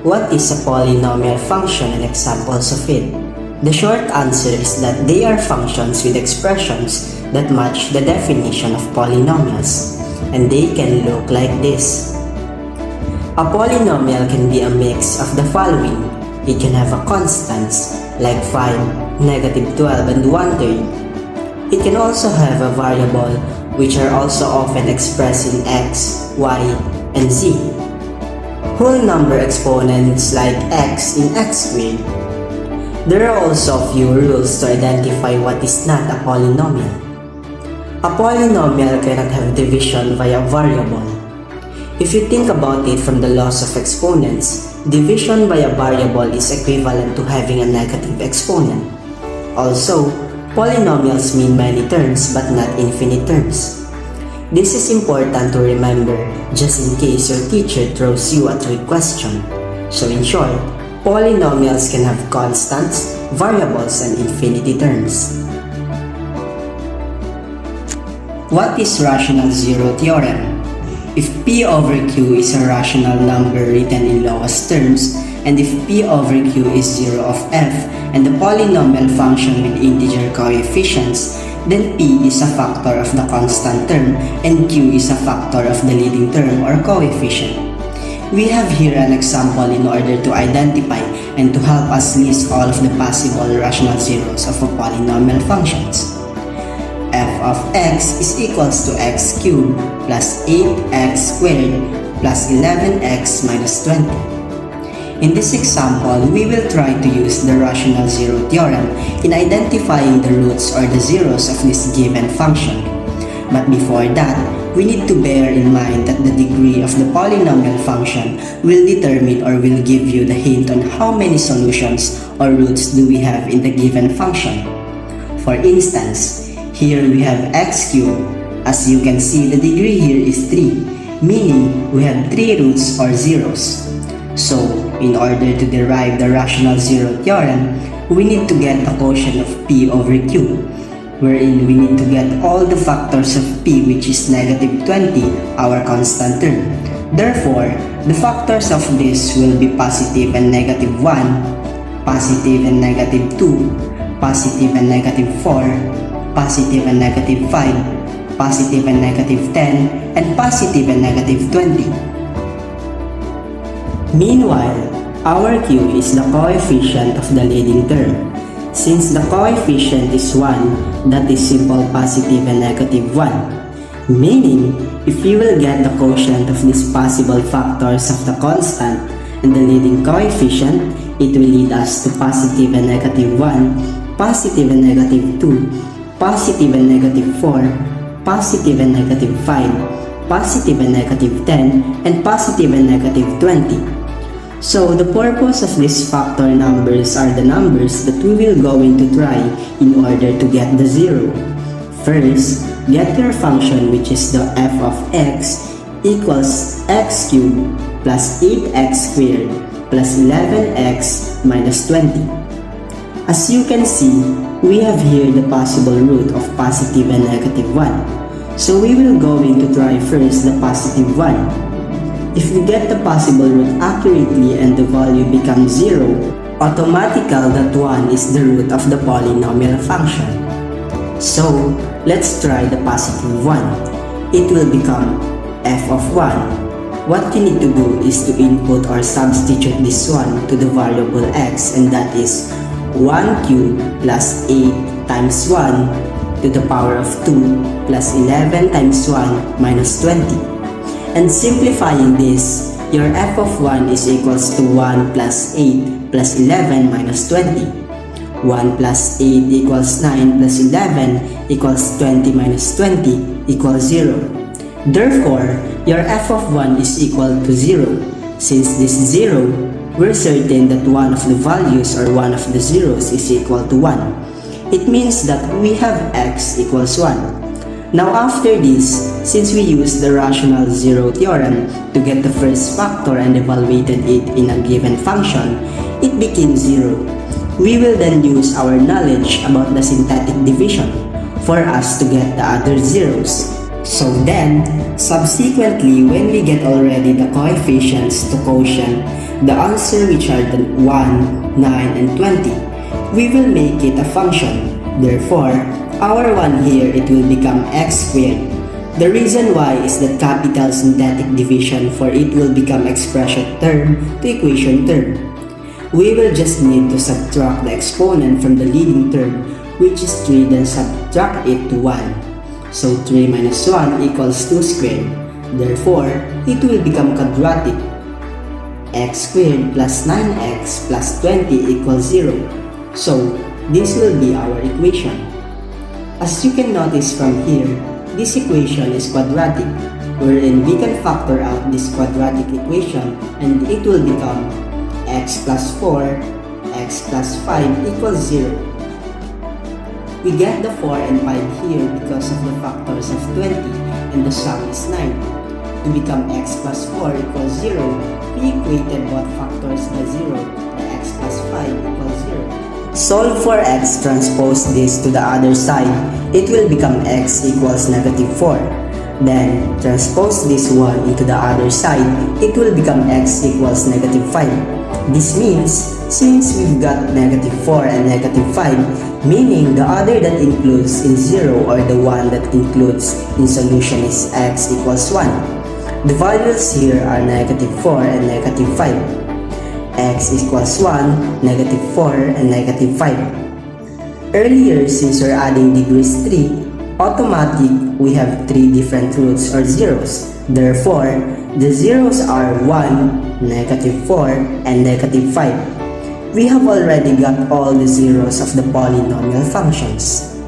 What is a polynomial function and examples of it? The short answer is that they are functions with expressions that match the definition of polynomials, and they can look like this. A polynomial can be a mix of the following. It can have a constants like 5, -12, and 1/3. It can also have a variable which are also often expressed in x, y, and z. Whole number exponents like x in x squared. There are also a few rules to identify what is not a polynomial. A polynomial cannot have division via variable. If you think about it from the laws of exponents, division by a variable is equivalent to having a negative exponent. Also, polynomials mean many terms but not infinite terms. This is important to remember just in case your teacher throws you a trick question. So in short, polynomials can have constants, variables, and infinity terms. What is Rational Zero Theorem? If P over Q is a rational number written in lowest terms, and if P over Q is 0 of f, and the polynomial function with integer coefficients, then P is a factor of the constant term, and Q is a factor of the leading term or coefficient. We have here an example in order to identify and to help us list all of the possible rational zeros of a polynomial functions. F of x is equals to x cubed plus 8x squared plus 11x minus 20. In this example, we will try to use the Rational Zero Theorem in identifying the roots or the zeros of this given function. But before that, we need to bear in mind that the degree of the polynomial function will determine or will give you the hint on how many solutions or roots do we have in the given function. For instance, here we have x cubed. As you can see, the degree here is 3, meaning we have 3 roots or zeros. So, in order to derive the Rational Zero Theorem, we need to get the quotient of P over Q, wherein we need to get all the factors of P, which is -20, our constant term. Therefore, the factors of this will be positive and -1, positive and -2, positive and -4, positive and -5, positive and -10, and positive and -20. Meanwhile, our Q is the coefficient of the leading term. Since the coefficient is 1, that is simple positive and -1. Meaning, if you will get the quotient of these possible factors of the constant and the leading coefficient, it will lead us to positive and -1, positive and -2, positive and -4, positive and -5, positive and -10, and positive and -20. So, the purpose of these factor numbers are the numbers that we will going to try in order to get the zero. First, get your function which is the f of x equals x cubed plus 8x squared plus 11x minus 20. As you can see, we have here the possible root of positive and -1. So, we will going to try first the positive 1. If we get the possible root accurately and the value becomes 0, automatically that 1 is the root of the polynomial function. So, let's try the positive 1. It will become f of 1. What you need to do is to input or substitute this 1 to the variable x, and that is 1 cubed plus 8 times 1 to the power of 2 plus 11 times 1 minus 20. And simplifying this, your f of 1 is equals to 1 plus 8 plus 11 minus 20. 1 plus 8 equals 9 plus 11 equals 20 minus 20 equals 0. Therefore, your f of 1 is equal to 0. Since this is 0, we're certain that one of the values or one of the zeros is equal to 1. It means that we have x equals 1. Now after this, since we used the Rational Zero Theorem to get the first factor and evaluated it in a given function, it became 0. We will then use our knowledge about the synthetic division for us to get the other zeros. So then, subsequently, when we get already the coefficients to quotient, the answer which are the 1, 9, and 20. We will make it a function. Therefore, our 1 here, it will become x squared. The reason why is that capital synthetic division for it will become expression term to equation term. We will just need to subtract the exponent from the leading term, which is 3, then subtract it to 1. So 3 minus 1 equals 2 squared. Therefore, it will become quadratic. X squared plus 9x plus 20 equals 0. So, this will be our equation. As you can notice from here, this equation is quadratic, wherein we can factor out this quadratic equation and it will become x plus 4, x plus 5 equals 0. We get the 4 and 5 here because of the factors of 20 and the sum is 9. To become x plus 4 equals 0, we equated both factors by 0, the x plus 5 equals 0. Solve for x, transpose this to the other side, it will become x equals negative 4. Then, transpose this one into the other side, it will become x equals negative 5. This means, since we've got negative 4 and negative 5, meaning the other that includes in 0 or the one that includes in solution is x equals 1. The values here are negative 4 and negative 5. X equals 1, negative 4, and negative 5. Earlier, since we're adding degrees 3, automatic, we have 3 different roots or zeros. Therefore, the zeros are 1, negative 4, and negative 5. We have already got all the zeros of the polynomial functions.